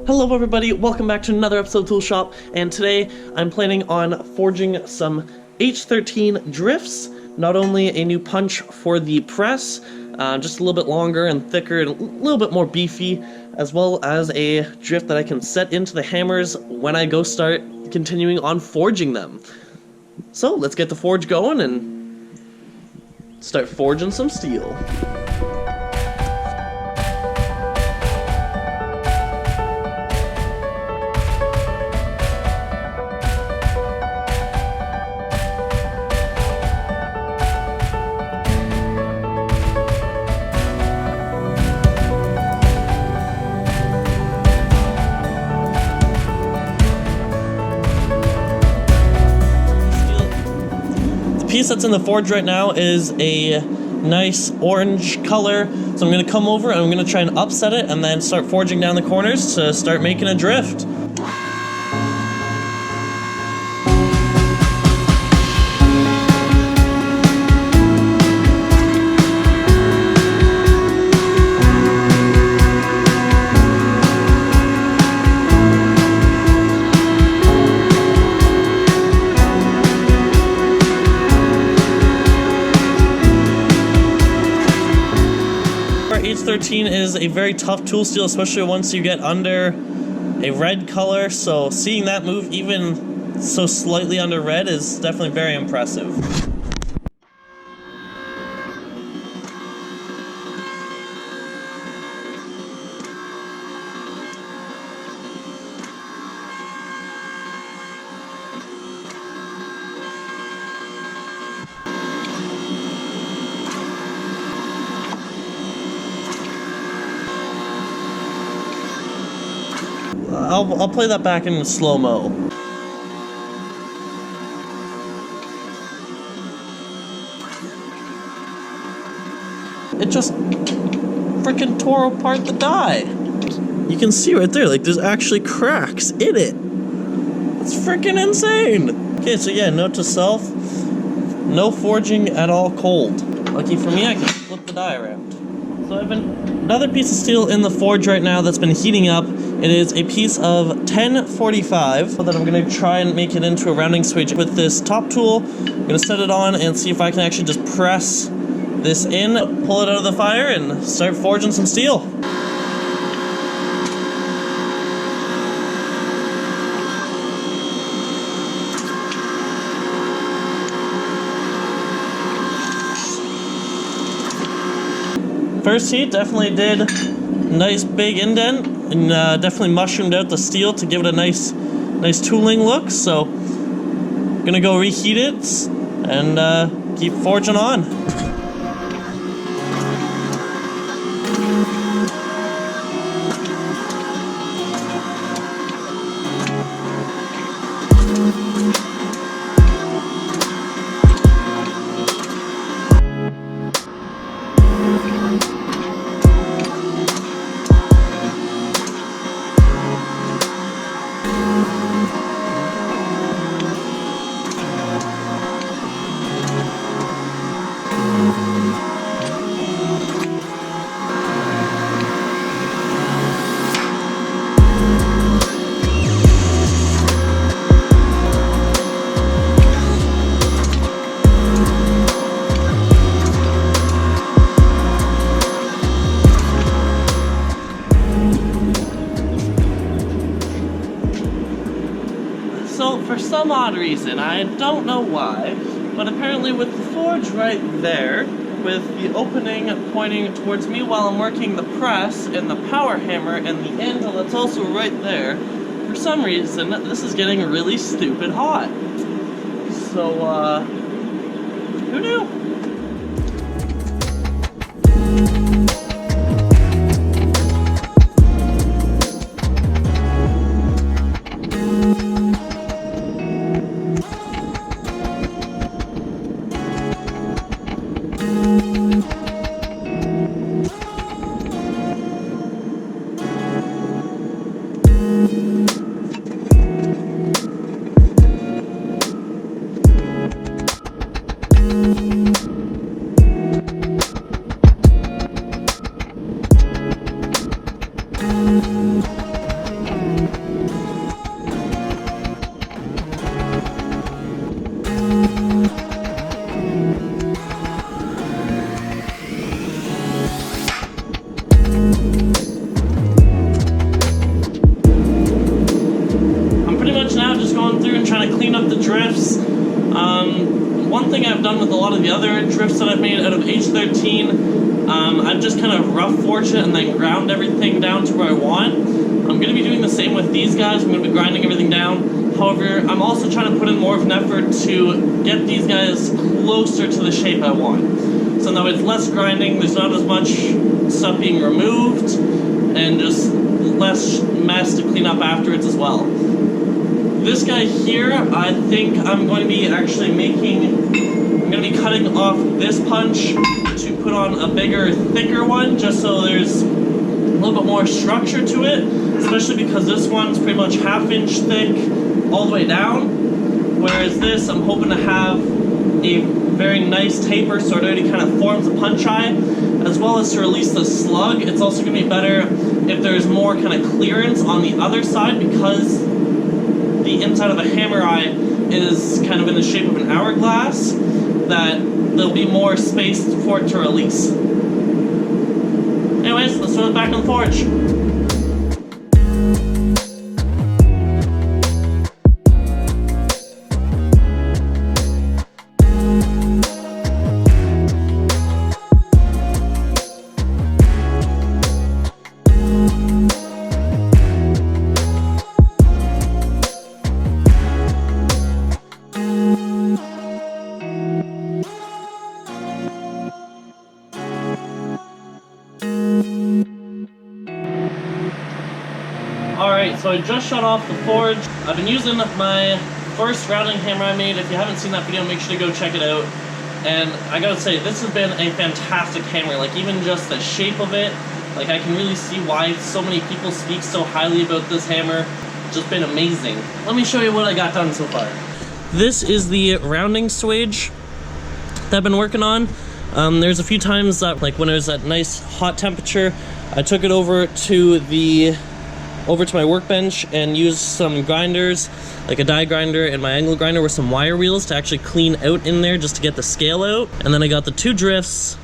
Hello everybody, welcome back to another episode of Tool Shop, and today I'm planning on forging some H13 drifts. Not only a new punch for the press, just a little bit longer and thicker and a little bit more beefy, as well as a drift that I can set into the hammers when I go start continuing on forging them. So let's get the forge going and start forging some steel. The piece that's in the forge right now is a nice orange color, so I'm going to come over and I'm going to try and upset it and then start forging down the corners to start making a drift. H13 is a very tough tool steel, especially once you get under a red color, so seeing that move even so slightly under red is definitely very impressive. I'll play that back in slow-mo. It just freaking tore apart the die. You can see right there, like there's actually cracks in it. It's freaking insane. Okay, so yeah, note to self, no forging at all cold. Lucky for me, I can flip the die around. So I have another piece of steel in the forge right now that's been heating up. It is a piece of 1045 that I'm going to try and make it into a rounding switch with this top tool. I'm going to set it on and see if I can actually just press this in, pull it out of the fire, and start forging some steel. First heat definitely did a nice big indent and definitely mushroomed out the steel to give it a nice tooling look. So I'm gonna go reheat it and keep forging on. So, for some odd reason, I don't know why, but apparently with the forge right there, with the opening pointing towards me while I'm working the press and the power hammer and the anvil that's also right there, for some reason, this is getting really stupid hot. So, who knew? of the other drifts that I've made out of H13. I've just kind of rough forged it and then ground everything down to where I want. I'm going to be doing the same with these guys. I'm going to be grinding everything down. However, I'm also trying to put in more of an effort to get these guys closer to the shape I want. So now it's less grinding, there's not as much stuff being removed, and just less mess to clean up afterwards as well. This guy here, I think I'm going to be actually I'm going to be cutting off this punch to put on a bigger, thicker one, just so there's a little bit more structure to it, especially because this one's pretty much ½ inch thick all the way down, whereas this I'm hoping to have a very nice taper so it already kind of forms a punch eye, as well as to release the slug. It's also going to be better if there's more kind of clearance on the other side, because the inside of a hammer eye is kind of in the shape of an hourglass, that there'll be more space for it to release. Anyways, let's throw it back on the forge. Alright, so I just shut off the forge. I've been using my first routing hammer I made. If you haven't seen that video, make sure to go check it out. And I gotta say, this has been a fantastic hammer. Like, even just the shape of it, like, I can really see why so many people speak so highly about this hammer. It's just been amazing. Let me show you what I got done so far. This is the rounding swage that I've been working on. There's a few times that, like, when it was at nice hot temperature, I took it over to my workbench and used some grinders, like a die grinder and my angle grinder with some wire wheels to actually clean out in there just to get the scale out. And then I got the two drifts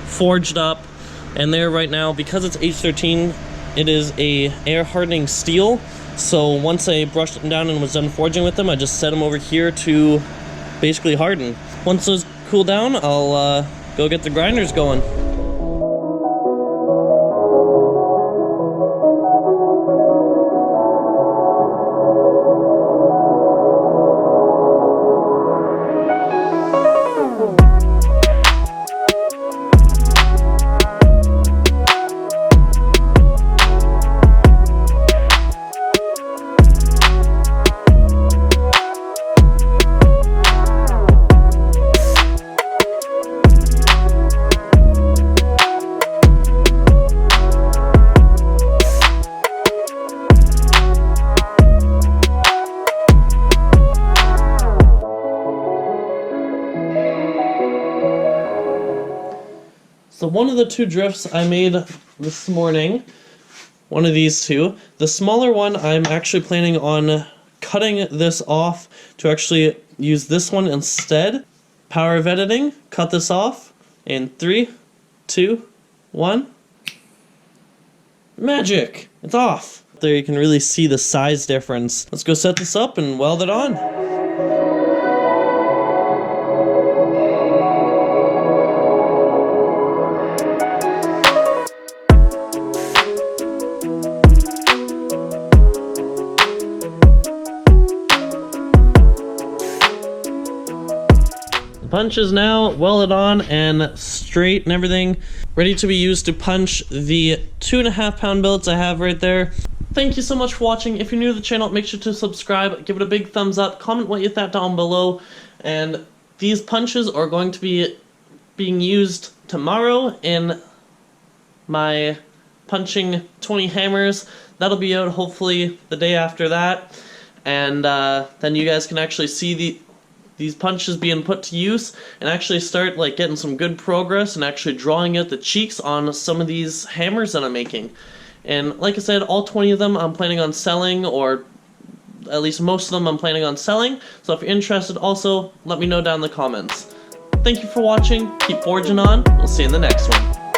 forged up, and there right now, because it's H13, it is a air hardening steel. So once I brushed them down and was done forging with them, I just set them over here to basically harden. Once those cool down, I'll go get the grinders going. So one of the two drifts I made this morning, one of these two, the smaller one I'm actually planning on cutting this off to actually use this one instead. Power of editing, cut this off in 3, 2, 1. Magic! It's off! There you can really see the size difference. Let's go set this up and weld it on. Punch is now welded on and straight and everything, ready to be used to punch the 2.5 pound billets I have right there. Thank you so much for watching. If you're new to the channel, make sure to subscribe, give it a big thumbs up, comment what you thought down below, and these punches are going to be being used tomorrow in my punching 20 hammers. That'll be out hopefully the day after that, and then you guys can actually see these punches being put to use and actually start like getting some good progress and actually drawing out the cheeks on some of these hammers that I'm making. And like I said, all 20 of them I'm planning on selling, or at least most of them I'm planning on selling. So if you're interested, also let me know down in the comments. Thank you for watching, keep forging on, we'll see you in the next one.